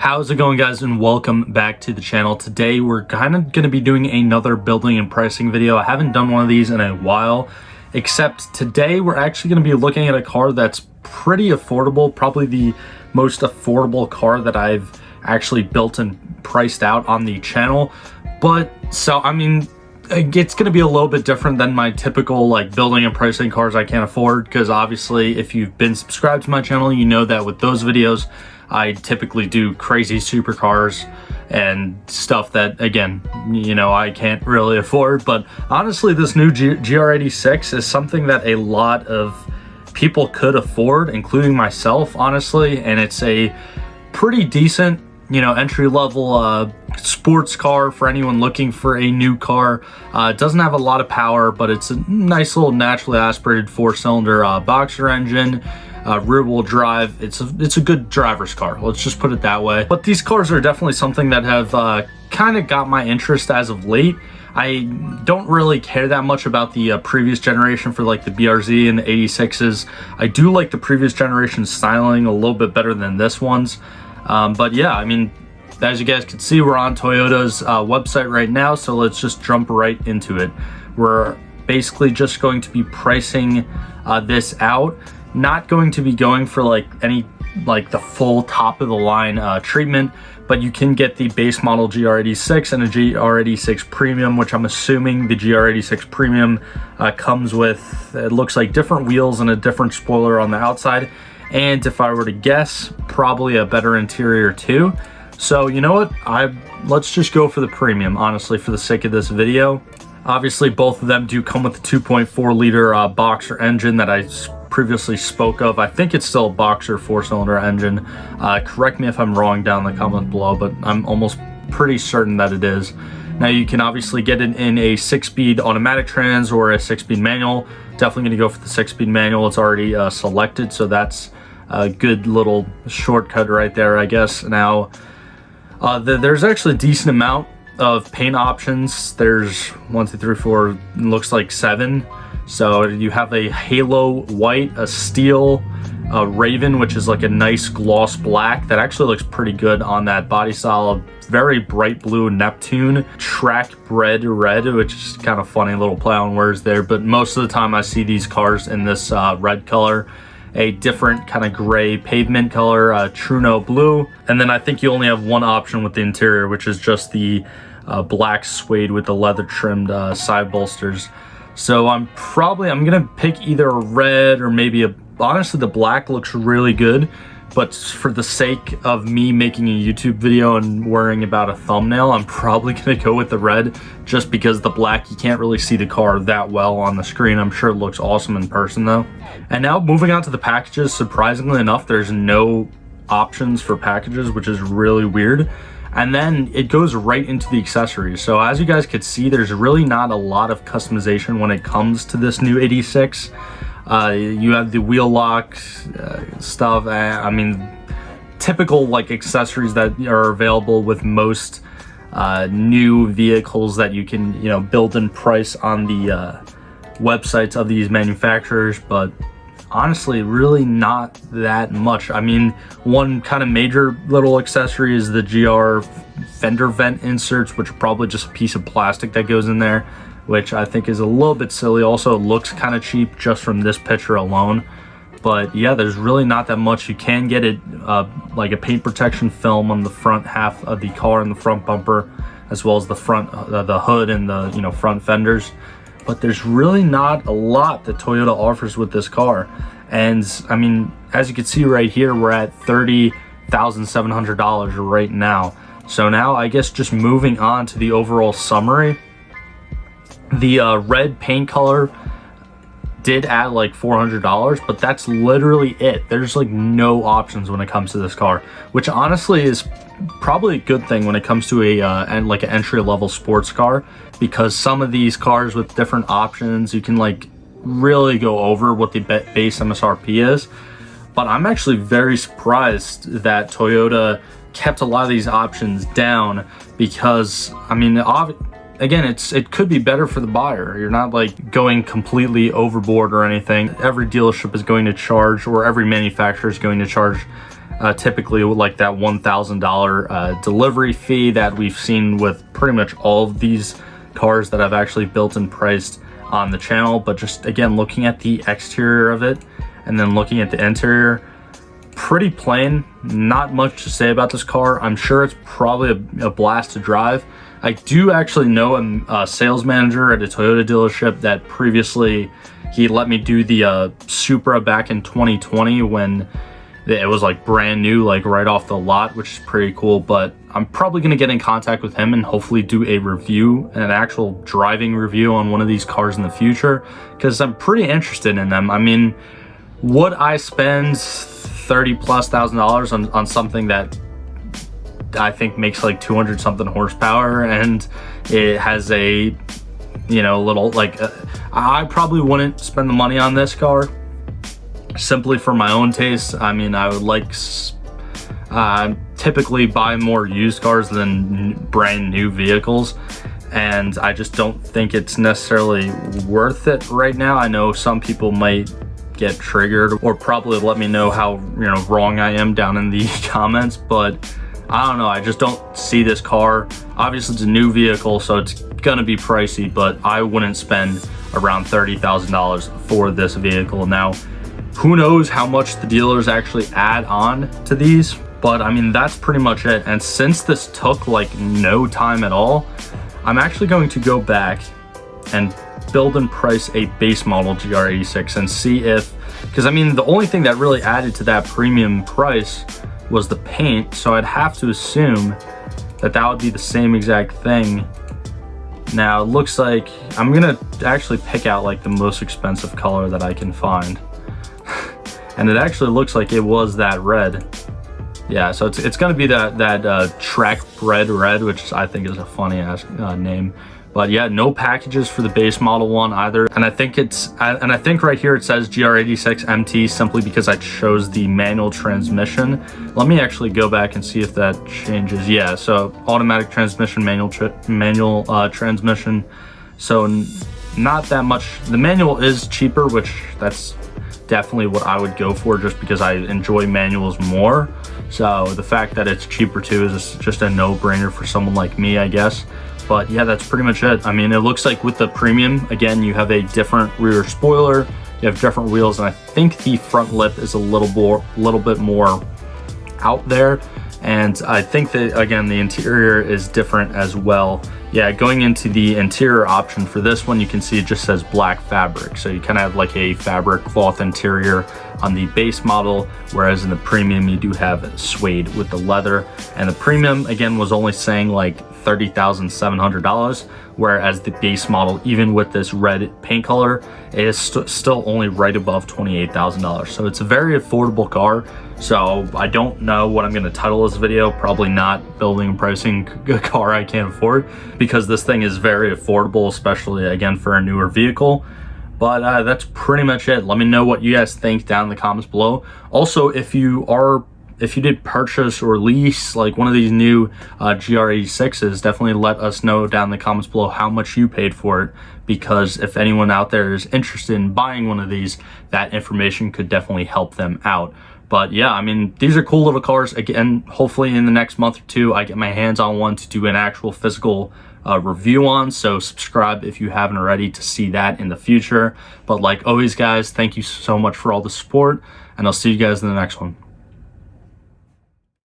How's it going, guys, and welcome back to the channel. Today we're kind of going to be doing another building and pricing video. I haven't done one of these in a while, except today we're actually going to be looking at a car that's pretty affordable, probably the most affordable car that I've actually built and priced out on the channel. But so I mean, it's going to be a little bit different than my typical like building and pricing cars I can't afford, because obviously if you've been subscribed to my channel, you know that with those videos I typically do crazy supercars and stuff that, again, you know, I can't really afford. But honestly, this new GR86 is something that a lot of people could afford, including myself, honestly. And it's a pretty decent, you know, entry-level sports car for anyone looking for a new car. It doesn't have a lot of power, but it's a nice little naturally aspirated 4-cylinder boxer engine. Rear-wheel drive. It's a good driver's car, let's just put it that way. But these cars are definitely something that have kind of got my interest as of late. I don't really care that much about the previous generation for like the BRZ and the 86s. I do like the previous generation styling a little bit better than this one's. But yeah, I mean, as you guys can see, we're on Toyota's website right now, so let's just jump right into it. We're basically just going to be pricing this out. Not going to be going for like any like the full top of the line treatment, but you can get the base model GR86 and a GR86 Premium, which I'm assuming the GR86 Premium comes with, it looks like, different wheels and a different spoiler on the outside, and if I were to guess, probably a better interior too. So you know what, let's just go for the Premium, honestly, for the sake of this video. Obviously both of them do come with the 2.4 liter boxer engine that I previously spoke of. I think it's still a boxer 4-cylinder engine. Correct me if I'm wrong down in the comments below, but I'm almost pretty certain that it is. Now you can obviously get it in a 6-speed automatic trans or a 6-speed manual. Definitely going to go for the 6-speed manual. It's already selected, so that's a good little shortcut right there, I guess. Now there's actually a decent amount of paint options. There's 1, 2, 3, 4, looks like 7. So you have a halo white, a steel, a raven, which is like a nice gloss black that actually looks pretty good on that body style. Very bright blue Neptune, track red, which is kind of funny, little play on words there. But most of the time I see these cars in this red color. A different kind of gray pavement color, Truno blue, and then I think you only have one option with the interior, which is just the black suede with the leather trimmed side bolsters. So I'm gonna pick either a red or maybe honestly the black looks really good, but for the sake of me making a YouTube video and worrying about a thumbnail, I'm probably gonna go with the red, just because the black, you can't really see the car that well on the screen. I'm sure it looks awesome in person though. And now moving on to the packages, surprisingly enough, there's no options for packages, which is really weird. And then it goes right into the accessories. So as you guys could see, there's really not a lot of customization when it comes to this new 86. You have the wheel lock stuff. I mean, typical like accessories that are available with most new vehicles that you can, you know, build and price on the websites of these manufacturers. But honestly, really not that much. I mean, one kind of major little accessory is the GR fender vent inserts, which are probably just a piece of plastic that goes in there, which I think is a little bit silly. Also, it looks kind of cheap just from this picture alone. But yeah, there's really not that much. You can get it like a paint protection film on the front half of the car and the front bumper, as well as the front the hood and the, you know, front fenders. But there's really not a lot that Toyota offers with this car. And I mean, as you can see right here, we're at $30,700 right now. So now I guess just moving on to the overall summary, the red paint color did add like $400, but that's literally it. There's like no options when it comes to this car, which honestly is probably a good thing when it comes to a like an entry-level sports car, because some of these cars with different options, you can like really go over what the base MSRP is. But I'm actually very surprised that Toyota kept a lot of these options down, because I mean, again, it could be better for the buyer. You're not like going completely overboard or anything. Every dealership is going to charge, or every manufacturer is going to charge typically like that $1,000 delivery fee that we've seen with pretty much all of these cars that I've actually built and priced on the channel. But just again, looking at the exterior of it and then looking at the interior, pretty plain, not much to say about this car. I'm sure it's probably a blast to drive. I do actually know a sales manager at a Toyota dealership that previously he let me do the Supra back in 2020 when it was like brand new, like right off the lot, which is pretty cool. But I'm probably gonna get in contact with him and hopefully do a review, an actual driving review on one of these cars in the future, because I'm pretty interested in them. I mean, would I spend $30,000+ on something that I think makes like 200 something horsepower and it has a, you know, little like I probably wouldn't spend the money on this car simply for my own taste. I mean, I would like typically buy more used cars than brand new vehicles, and I just don't think it's necessarily worth it right now. I know some people might get triggered or probably let me know how, you know, wrong I am down in the comments, but I don't know, I just don't see this car. Obviously it's a new vehicle, so it's gonna be pricey, but I wouldn't spend around $30,000 for this vehicle. Now, who knows how much the dealers actually add on to these, but I mean, that's pretty much it. And since this took like no time at all, I'm actually going to go back and build and price a base model GR86 and see if, because I mean, the only thing that really added to that premium price was the paint, so I'd have to assume that that would be the same exact thing. Now it looks like I'm gonna actually pick out like the most expensive color that I can find and it actually looks like it was that red. Yeah, so it's gonna be that track bred red, which I think is a funny ass name. But yeah, no packages for the base model one either. And I think I think right here it says GR86 MT simply because I chose the manual transmission. Let me actually go back and see if that changes. Yeah, so automatic transmission, manual transmission. So not that much. The manual is cheaper, which that's definitely what I would go for just because I enjoy manuals more. So the fact that it's cheaper too is just a no-brainer for someone like me, I guess. But yeah, that's pretty much it. I mean, it looks like with the premium, again, you have a different rear spoiler, you have different wheels, and I think the front lip is a little bit more out there. And I think that, again, the interior is different as well. Yeah, going into the interior option for this one, you can see it just says black fabric. So you kind of have like a fabric cloth interior on the base model, whereas in the premium, you do have suede with the leather. And the premium, again, was only saying like $30,700, whereas the base model, even with this red paint color, is still only right above $28,000. So it's a very affordable car. So I don't know what I'm going to title this video. Probably not building and pricing a car I can't afford, because this thing is very affordable, especially again for a newer vehicle. But that's pretty much it. Let me know what you guys think down in the comments below. Also, if you did purchase or lease like one of these new GR86s, definitely let us know down in the comments below how much you paid for it, because if anyone out there is interested in buying one of these, that information could definitely help them out. But yeah, I mean, these are cool little cars. Again, hopefully in the next month or two, I get my hands on one to do an actual physical review on. So subscribe if you haven't already to see that in the future. But like always, guys, thank you so much for all the support, and I'll see you guys in the next one.